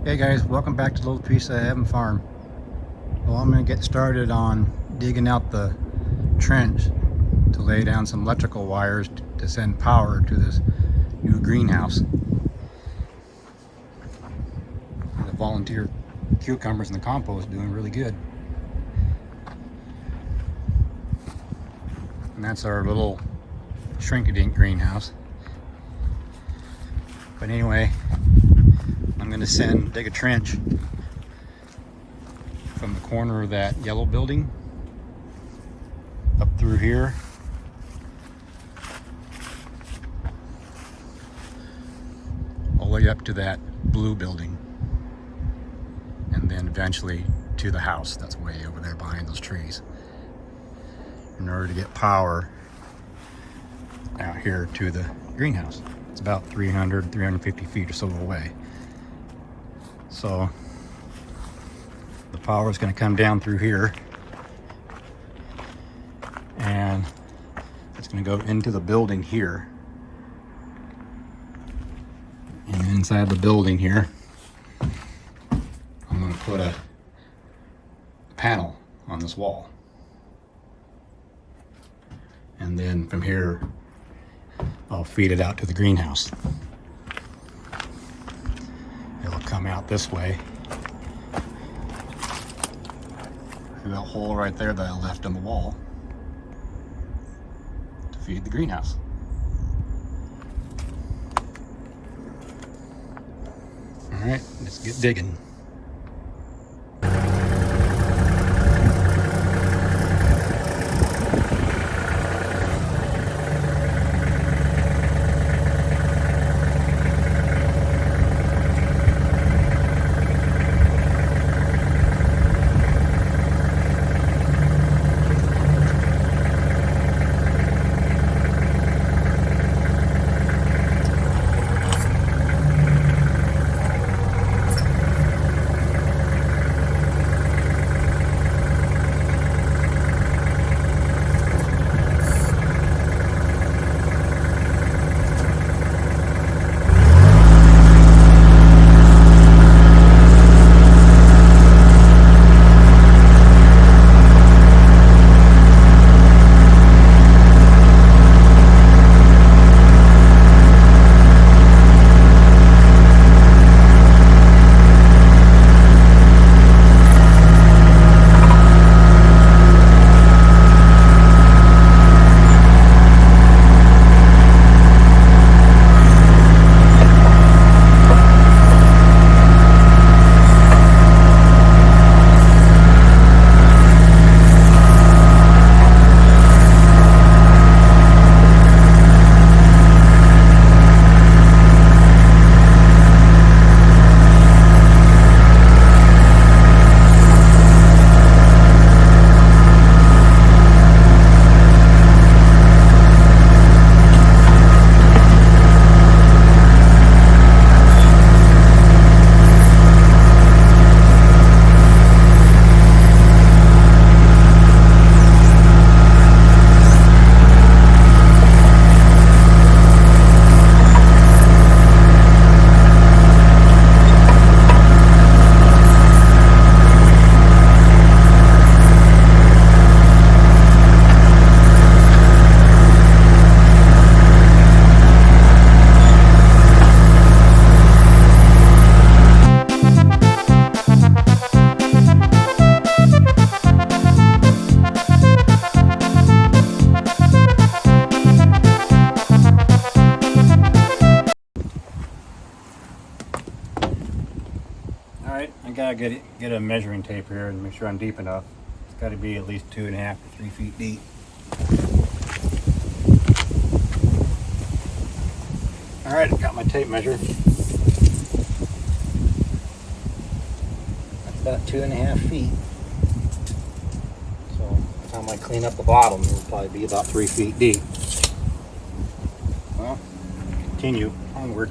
Hey guys, welcome back to Little Piece of Heaven Farm. Well, I'm going to get started on digging out the trench to lay down some electrical wires to send power to this new greenhouse. The volunteer cucumbers and the compost doing really good. And that's our little shrink-a-dink greenhouse. But anyway, I'm going to dig a trench from the corner of that yellow building up through here all the way up to that blue building, and then eventually to the house that's way over there behind those trees, in order to get power out here to the greenhouse. It's about 350 feet or so away. So the power is going to come down through here, and it's going to go into the building here. And inside the building here, I'm going to put a panel on this wall. And then from here, I'll feed it out to the greenhouse. It'll come out this way through that hole right there that I left in the wall to feed the greenhouse. All right, let's get digging. Alright, I gotta get a measuring tape here and make sure I'm deep enough. It's gotta be at least 2.5 to 3 feet deep. Alright, I got my tape measure. That's about 2.5 feet. So by the time I clean up the bottom, it'll probably be about 3 feet deep. Well, continue onward.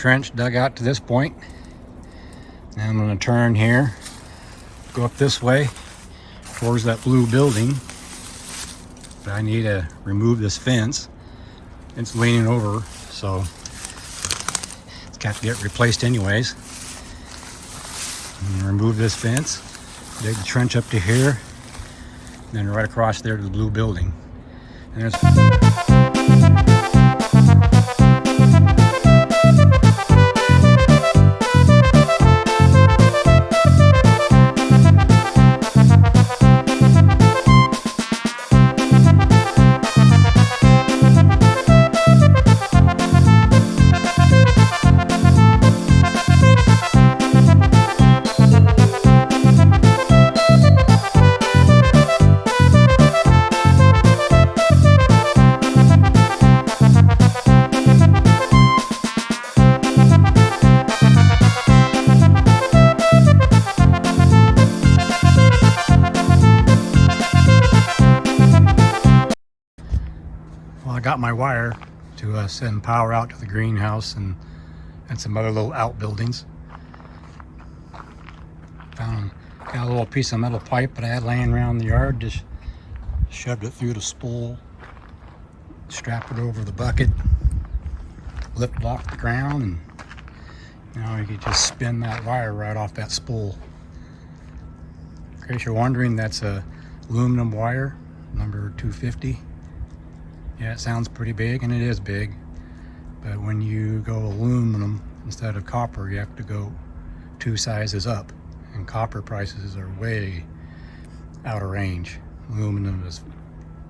trench dug out to this point. Now I'm going to turn here, go up this way towards that blue building. But I need to remove this fence. It's leaning over, so it's got to get replaced anyways. And remove this fence, dig the trench up to here, then right across there to the blue building. And there's I got my wire to send power out to the greenhouse and some other little outbuildings. Got a little piece of metal pipe that I had laying around the yard. Just shoved it through the spool, strapped it over the bucket, lifted off the ground, and now you can just spin that wire right off that spool. In case you're wondering, that's a aluminum wire, number 250. Yeah, it sounds pretty big, and it is big, but when you go aluminum instead of copper, you have to go 2 sizes up, and copper prices are way out of range. Aluminum is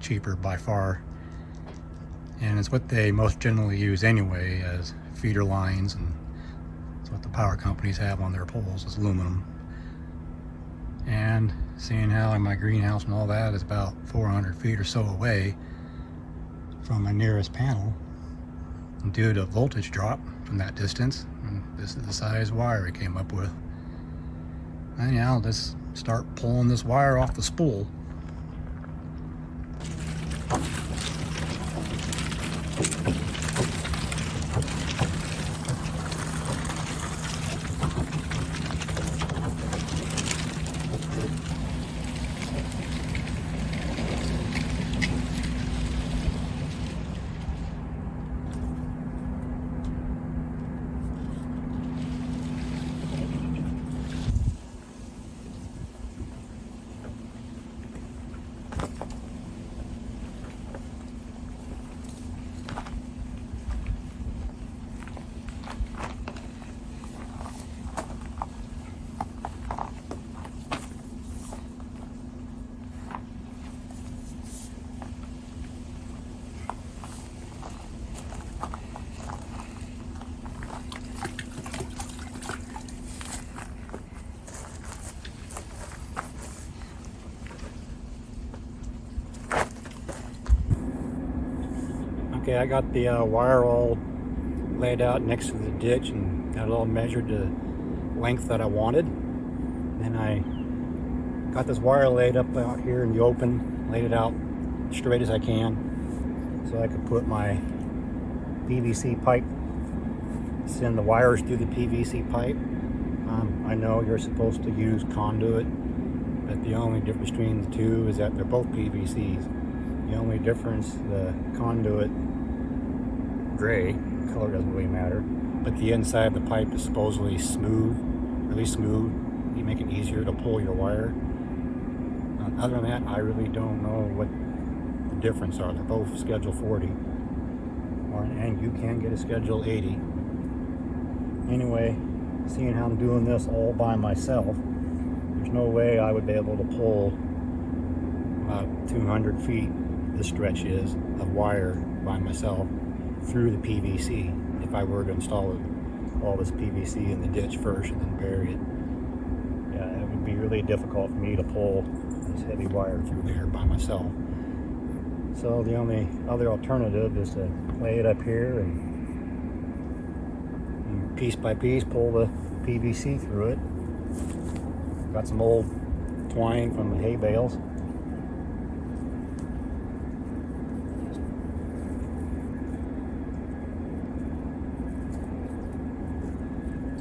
cheaper by far, and it's what they most generally use anyway as feeder lines, and it's what the power companies have on their poles is aluminum. And seeing how my greenhouse and all that is about 400 feet or so away from my nearest panel, and due to voltage drop from that distance, and this is the size wire I came up with. Anyhow, I'll just start pulling this wire off the spool. Okay, I got the wire all laid out next to the ditch and got it all measured to the length that I wanted. Then I got this wire laid up out here in the open, laid it out straight as I can so I could put my PVC pipe, send the wires through the PVC pipe. I know you're supposed to use conduit, but the only difference between the two is that they're both PVCs. The only difference, the conduit gray color doesn't really matter, but the inside of the pipe is supposedly smooth, really smooth. You make it easier to pull your wire. Other than that, I really don't know what the difference are. They're both schedule 40, and you can get a schedule 80. Anyway, seeing how I'm doing this all by myself, there's no way I would be able to pull about 200 feet, this stretch is, of wire by myself through the PVC if I were to install all this PVC in the ditch first and then bury it. Yeah, it would be really difficult for me to pull this heavy wire through there by myself. So the only other alternative is to lay it up here and piece by piece pull the PVC through it. Got some old twine from the hay bales.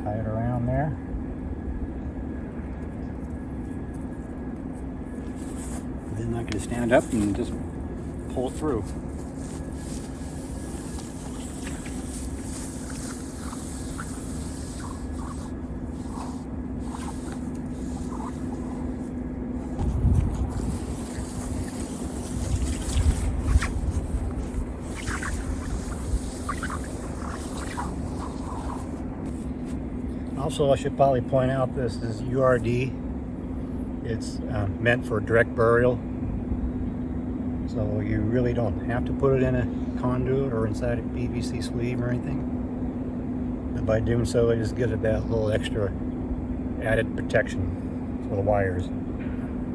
tie it around there. Then I can stand up and just pull it through. Also, I should probably point out this is URD. It's meant for direct burial. So you really don't have to put it in a conduit or inside a PVC sleeve or anything. But by doing so, it just gives it that little extra added protection for the wires.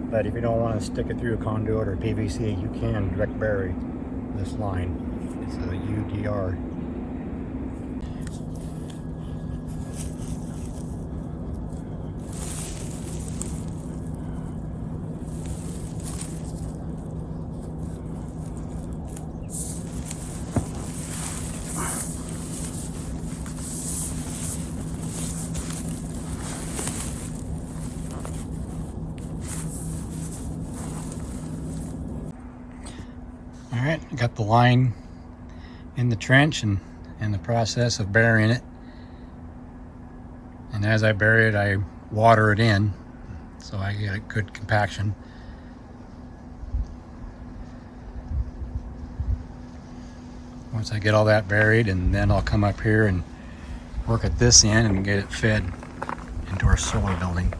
But if you don't want to stick it through a conduit or PVC, you can direct bury this line. It's a UDR. All right, got the line in the trench and in the process of burying it. And as I bury it, I water it in so I get a good compaction. Once I get all that buried, and then I'll come up here and work at this end and get it fed into our solar building.